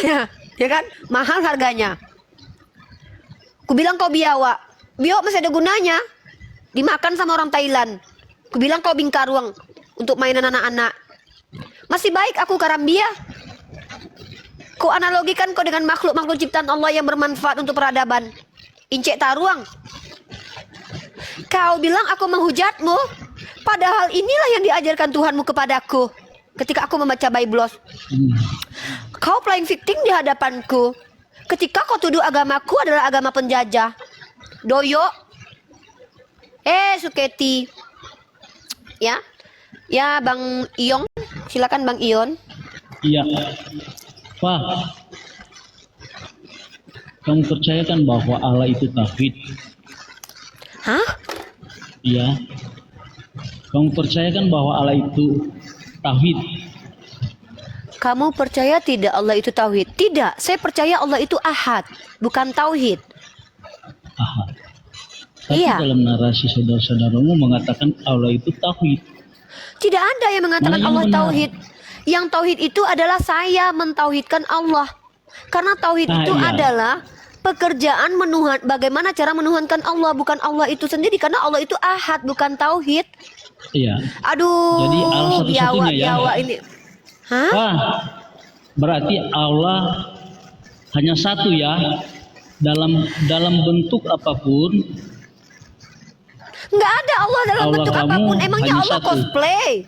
Ya kan? Mahal harganya. Ku bilang kau biawak. Biawak masih ada gunanya. Dimakan sama orang Thailand. Ku bilang kau bingkaruang untuk mainan anak-anak. Masih baik aku karambia. Kau analogikan kau dengan makhluk-makhluk ciptaan Allah yang bermanfaat untuk peradaban. Incek taruang. Kau bilang aku menghujatmu. Padahal inilah yang diajarkan Tuhanmu kepadaku. Ketika aku membaca Bible. Kau playing victim di hadapanku. Ketika kau tuduh agamaku adalah agama penjajah. Doyo. Suketi. Ya. Ya, Bang Iong. Silakan Bang Ion. Iya. Pak, kamu percayakan bahwa Allah itu tauhid? Hah? Iya. Kamu percayakan bahwa Allah itu tauhid? Kamu percaya tidak Allah itu tauhid? Tidak, saya percaya Allah itu ahad, bukan tauhid. Ahad. Tapi Iya. dalam narasi saudara-saudaramu mengatakan Allah itu tauhid. Tidak ada yang mengatakan Mana yang Allah benar? tauhid. Yang tauhid itu adalah saya mentauhidkan Allah. Karena tauhid itu iya. adalah pekerjaan bagaimana cara menuhankan Allah, bukan Allah itu sendiri, karena Allah itu ahad, bukan tauhid. Iya. Aduh, Jadi Allah satu-satunya ya. biawak ini. Hah? Wah, berarti Allah hanya satu ya, dalam bentuk apapun. Nggak ada Allah dalam Allah bentuk kamu apapun. Emangnya hanya Allah satu. cosplay?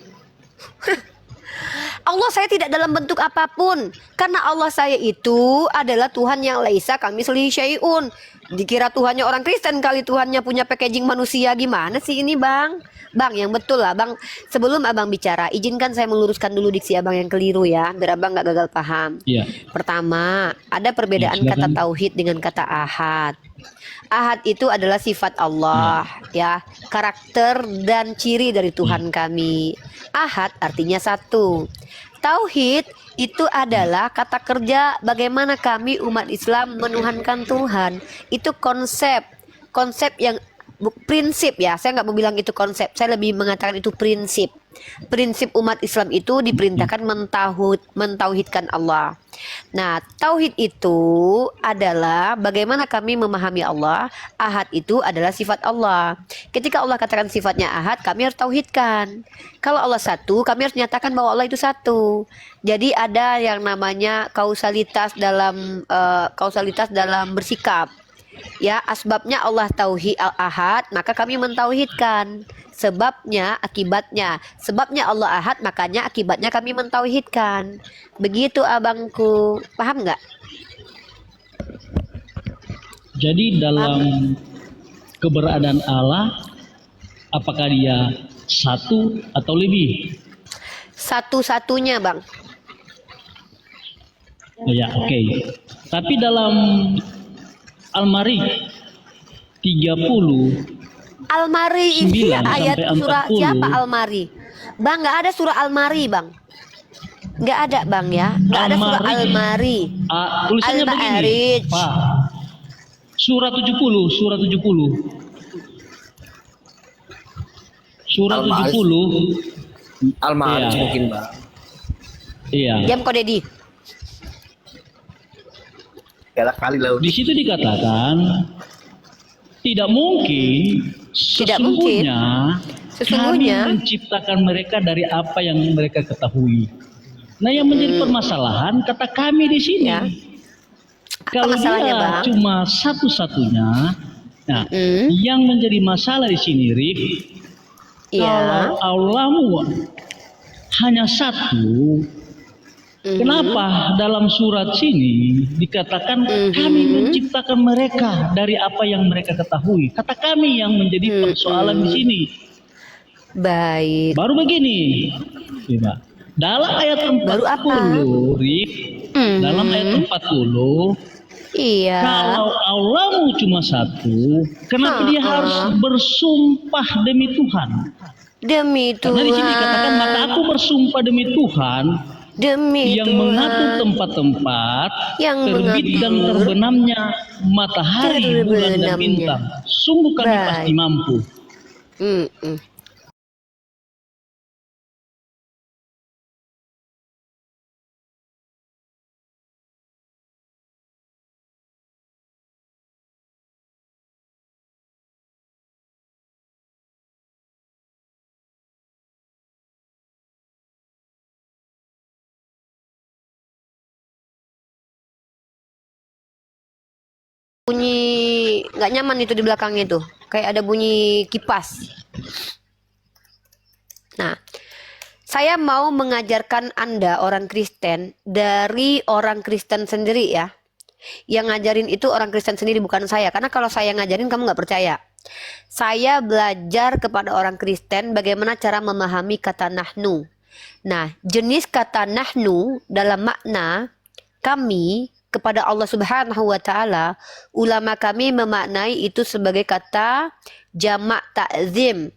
Allah saya tidak dalam bentuk apapun. Karena Allah saya itu adalah Tuhan yang laisa kamitslihi syai'un. Dikira Tuhannya orang Kristen kali, Tuhannya punya packaging manusia. Gimana sih ini Bang? Bang, yang betul lah Bang. Sebelum Abang bicara, izinkan saya meluruskan dulu diksi Abang yang keliru ya, biar Abang nggak gagal paham. Iya. Pertama, ada perbedaan Ya, kata silakan. tauhid dengan kata ahad. Ahad itu adalah sifat Allah, ya, karakter dan ciri dari Tuhan kami. Ahad artinya satu. Tauhid itu adalah kata kerja bagaimana kami umat Islam menuhankan Tuhan. Itu konsep yang prinsip ya. Saya nggak mau bilang itu konsep, saya lebih mengatakan itu prinsip. Prinsip umat Islam itu diperintahkan mentauhidkan Allah. Nah, tauhid itu adalah bagaimana kami memahami Allah. Ahad itu adalah sifat Allah. Ketika Allah katakan sifatnya ahad, kami harus tauhidkan. Kalau Allah satu, kami harus nyatakan bahwa Allah itu satu. Jadi ada yang namanya kausalitas dalam bersikap. Ya, asbabnya Allah tauhid al-ahad, maka kami mentauhidkan. Sebabnya, akibatnya. Sebabnya Allah ahad, makanya akibatnya kami mentauhidkan. Begitu abangku. Paham nggak? Jadi dalam keberadaan Allah, apakah dia satu atau lebih? Satu-satunya bang. Ya, oke. Tapi dalam Al-Mari 30 Al-Mari itu ayat sampai surah 40. siapa Al-Mari? Bang, nggak ada surah Al-Mari bang. Nggak ada bang ya. Nggak ada surah Al-Mari. Tulisannya begini, Al-Ma'arij. Pak. Surah 70, surah 70. Surah 70. Al-Ma'arij Iya. mungkin, Bang. Iya. Diam kau Dedi. Galak kali lah. Di situ dikatakan tidak mungkin sesungguhnya kami menciptakan mereka dari apa yang mereka ketahui. Nah, yang menjadi permasalahan kata kami di sini. Ya. Kalau dia Bang? cuma satu-satunya, nah, yang menjadi masalah di sini, Rif, kalau Allahmu hanya satu, kenapa dalam surat sini dikatakan kami menciptakan mereka dari apa yang mereka ketahui? Kata kami yang menjadi persoalan di sini. Baik. Baru begini, coba. Dalam ayat 40, Rif, dalam ayat 40, iya. kalau Allahmu cuma satu, kenapa dia harus bersumpah demi Tuhan? Demi Tuhan. Karena di sini dikatakan maka aku bersumpah demi Tuhan. Demi yang Tuhan. mengatur tempat-tempat yang terbit dan terbenamnya matahari, bulan dan bintang. Sungguh kami pasti mampu. bunyi nggak nyaman itu di belakangnya itu. Kayak ada bunyi kipas. Nah, saya mau mengajarkan Anda orang Kristen dari orang Kristen sendiri ya. Yang ngajarin itu orang Kristen sendiri, bukan saya. Karena kalau saya ngajarin kamu nggak percaya. Saya belajar kepada orang Kristen bagaimana cara memahami kata nahnu. Nah, jenis kata nahnu dalam makna kami kepada Allah Subhanahu wa taala, ulama kami memaknai itu sebagai kata jamak ta'zim.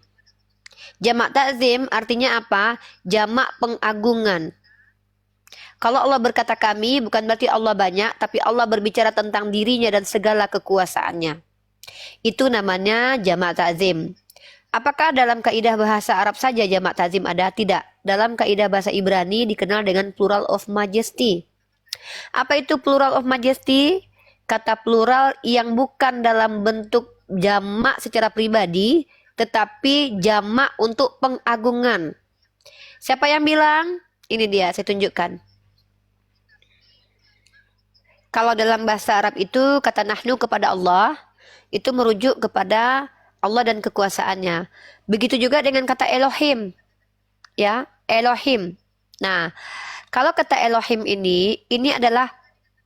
Jamak ta'zim artinya apa? Jamak pengagungan. Kalau Allah berkata kami, bukan berarti Allah banyak, tapi Allah berbicara tentang dirinya dan segala kekuasaannya. Itu namanya jamak ta'zim. Apakah dalam kaidah bahasa Arab saja jamak ta'zim ada? Tidak. Dalam kaidah bahasa Ibrani dikenal dengan plural of majesty. Apa itu plural of majesty? Kata plural yang bukan dalam bentuk jamak secara pribadi, tetapi jamak untuk pengagungan. Siapa yang bilang? Ini dia, saya tunjukkan. Kalau dalam bahasa Arab itu kata nahnu kepada Allah, itu merujuk kepada Allah dan kekuasaannya. Begitu juga dengan kata Elohim. Ya, Elohim. Nah, kalau kata Elohim ini adalah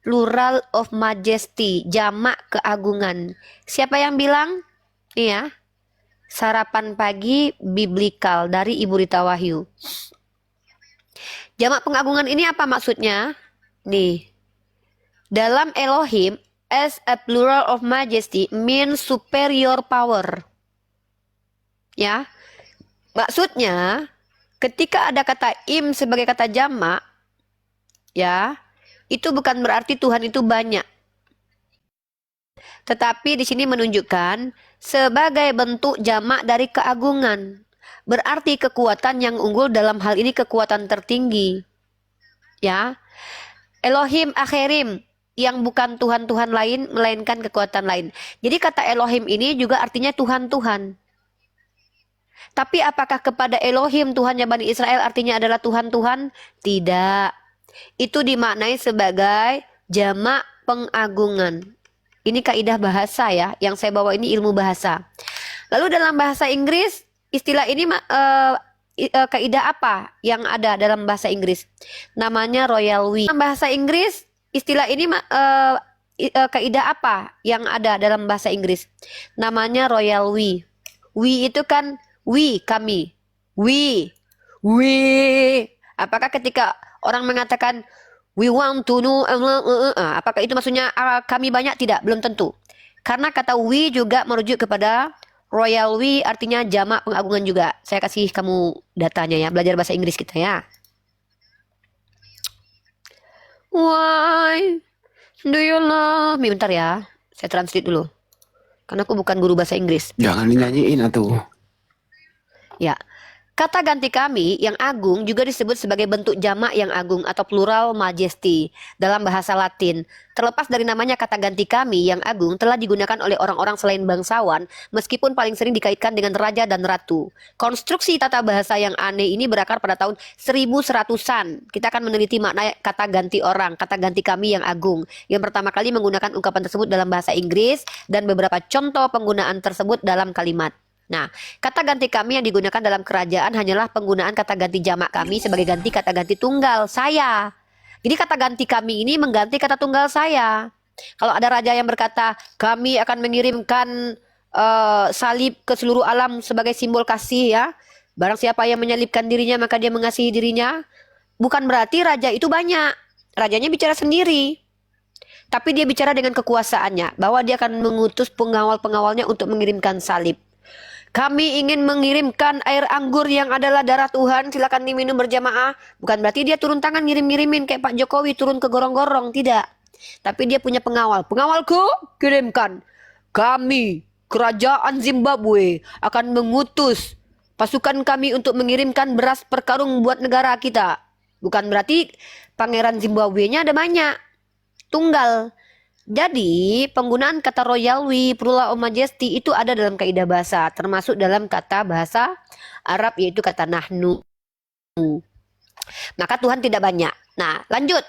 plural of majesty, jamak keagungan. Siapa yang bilang? Iya. Sarapan pagi biblikal dari Ibu Rita Wahyu. Jamak pengagungan ini apa maksudnya? Nih. Dalam Elohim, as a plural of majesty means superior power. Ya. Maksudnya, ketika ada kata im sebagai kata jamak, ya, itu bukan berarti Tuhan itu banyak. Tetapi di sini menunjukkan sebagai bentuk jamak dari keagungan. Berarti kekuatan yang unggul dalam hal ini kekuatan tertinggi. Ya. Elohim akhirim yang bukan Tuhan-Tuhan lain melainkan kekuatan lain. Jadi kata Elohim ini juga artinya Tuhan-Tuhan. Tapi apakah kepada Elohim Tuhannya Bani Israel artinya adalah Tuhan-Tuhan? Tidak. Itu dimaknai sebagai jamak pengagungan. Ini kaidah bahasa ya, yang saya bawa ini ilmu bahasa. Lalu dalam bahasa Inggris, istilah ini kaidah apa yang ada dalam bahasa Inggris? Namanya royal we. Dalam bahasa Inggris, istilah ini kaidah apa yang ada dalam bahasa Inggris? Namanya royal we. We itu kan we, kami. We. Apakah ketika orang mengatakan we want to know, apakah itu maksudnya kami banyak? Tidak, belum tentu. Karena kata we juga merujuk kepada royal we, artinya jamak pengagungan juga. Saya kasih kamu datanya ya, belajar bahasa Inggris kita ya. Why do you love me? Bentar ya, saya translate dulu. Karena aku bukan guru bahasa Inggris. Jangan dinyanyiin atuh. Ya. Kata ganti kami yang agung juga disebut sebagai bentuk jamak yang agung atau plural majesty dalam bahasa Latin. Terlepas dari namanya, kata ganti kami yang agung telah digunakan oleh orang-orang selain bangsawan, meskipun paling sering dikaitkan dengan raja dan ratu. Konstruksi tata bahasa yang aneh ini berakar pada tahun 1100-an. Kita akan meneliti makna kata ganti orang, kata ganti kami yang agung, yang pertama kali menggunakan ungkapan tersebut dalam bahasa Inggris dan beberapa contoh penggunaan tersebut dalam kalimat. Nah, kata ganti kami yang digunakan dalam kerajaan hanyalah penggunaan kata ganti jamak kami sebagai ganti kata ganti tunggal saya. Jadi kata ganti kami ini mengganti kata tunggal saya. Kalau ada raja yang berkata, kami akan mengirimkan salib ke seluruh alam sebagai simbol kasih ya. Barang siapa yang menyalibkan dirinya maka dia mengasihi dirinya. Bukan berarti raja itu banyak. Rajanya bicara sendiri. Tapi dia bicara dengan kekuasaannya, bahwa dia akan mengutus pengawal-pengawalnya untuk mengirimkan salib. Kami ingin mengirimkan air anggur yang adalah darah Tuhan, silakan diminum berjamaah. Bukan berarti dia turun tangan ngirim-ngirimin kayak Pak Jokowi turun ke gorong-gorong, tidak. Tapi dia punya pengawal. Pengawalku, kirimkan. Kami, kerajaan Zimbabwe, akan mengutus pasukan kami untuk mengirimkan beras per karung buat negara kita. Bukan berarti pangeran Zimbabwe-nya ada banyak. Tunggal. Jadi, penggunaan kata royal we, plural of majesty itu ada dalam kaidah bahasa, termasuk dalam kata bahasa Arab yaitu kata nahnu. Maka Tuhan tidak banyak. Nah, lanjut.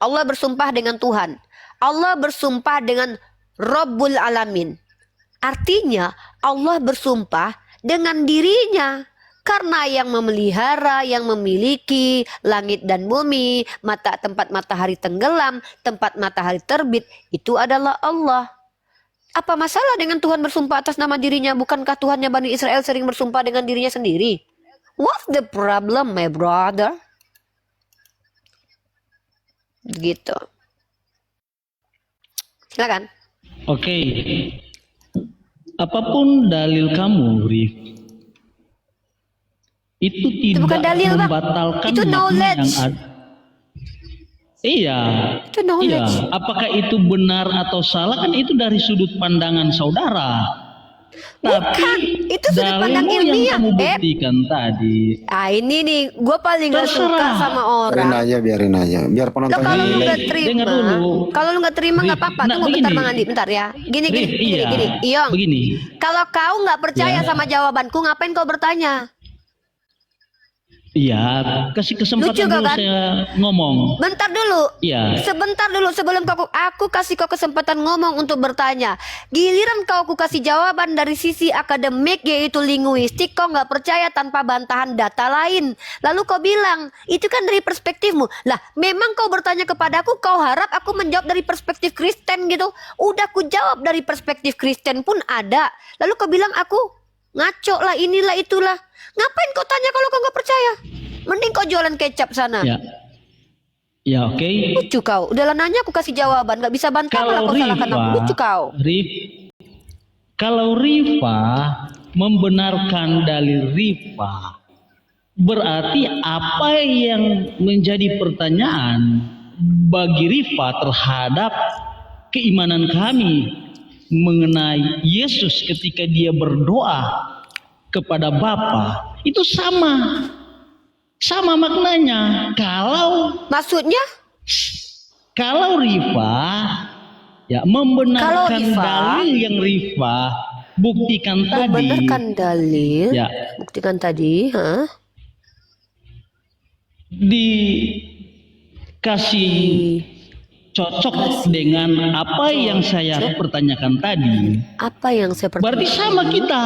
Allah bersumpah dengan Tuhan. Allah bersumpah dengan Rabbul Alamin. Artinya Allah bersumpah dengan dirinya. Karena yang memelihara, yang memiliki langit dan bumi, tempat matahari tenggelam, tempat matahari terbit, itu adalah Allah. Apa masalah dengan Tuhan bersumpah atas nama dirinya? Bukankah Tuhannya Bani Israel sering bersumpah dengan dirinya sendiri? What's the problem, my brother? Gitu. Silakan. Oke. Apapun dalil kamu, Rif, itu tidak bukan dalil, Bang. membatalkan Itu makna knowledge. yang ada. Iya. Itu knowledge. Iya. Apakah itu benar atau salah kan itu dari sudut pandangan saudara. Bukan, itu sudut pandang dalilmu ilmiah, yang kamu Beb. buktikan tadi. Ini nih, gue paling gak suka Terserah. sama Biarin orang. aja, biarin aja. Biar Lo penontonnya kalau lu nilai. nggak terima, Dengar dulu. kalau lu nggak terima nggak Rif, apa-apa. nah, Tunggu bentar, begini. Bang Andi, bentar ya. Gini, Rif, iya. Iyong. Begini. Kalau kau nggak percaya Ya. sama jawabanku, ngapain kau bertanya? Iya, kasih kesempatan Lucu dulu kan? saya ngomong. Bentar dulu. Iya. Sebentar dulu sebelum aku kasih kau kesempatan ngomong untuk bertanya. Giliran aku kasih jawaban dari sisi akademik yaitu linguistik, kau nggak percaya tanpa bantahan data lain. Lalu kau bilang itu kan dari perspektifmu. Lah, memang kau bertanya kepadaku, kau harap aku menjawab dari perspektif Kristen gitu. Udah ku jawab dari perspektif Kristen pun ada. Lalu kau bilang aku ngaco lah, inilah itulah. Ngapain kau tanya kalau kau nggak percaya? Mending kau jualan kecap sana. Ya. Ya, oke. Lucu kau. Udahlah nanya aku kasih jawaban. Gak bisa bantah lah Kalau kau salahkan aku. Lucu kau. Kalau Rifa membenarkan dalil Rifa, berarti apa yang menjadi pertanyaan bagi Rifa terhadap keimanan kami mengenai Yesus ketika dia berdoa kepada Bapa itu sama maknanya. Maksudnya? Kalau Rifa ya membenarkan Kalau Rifa dalil yang Rifa buktikan tadi. Membenarkan dalil. Ya. Buktikan tadi. Dikasih cocok dengan apa yang saya pertanyakan tadi. Apa yang saya pertanyaan? Berarti sama kita.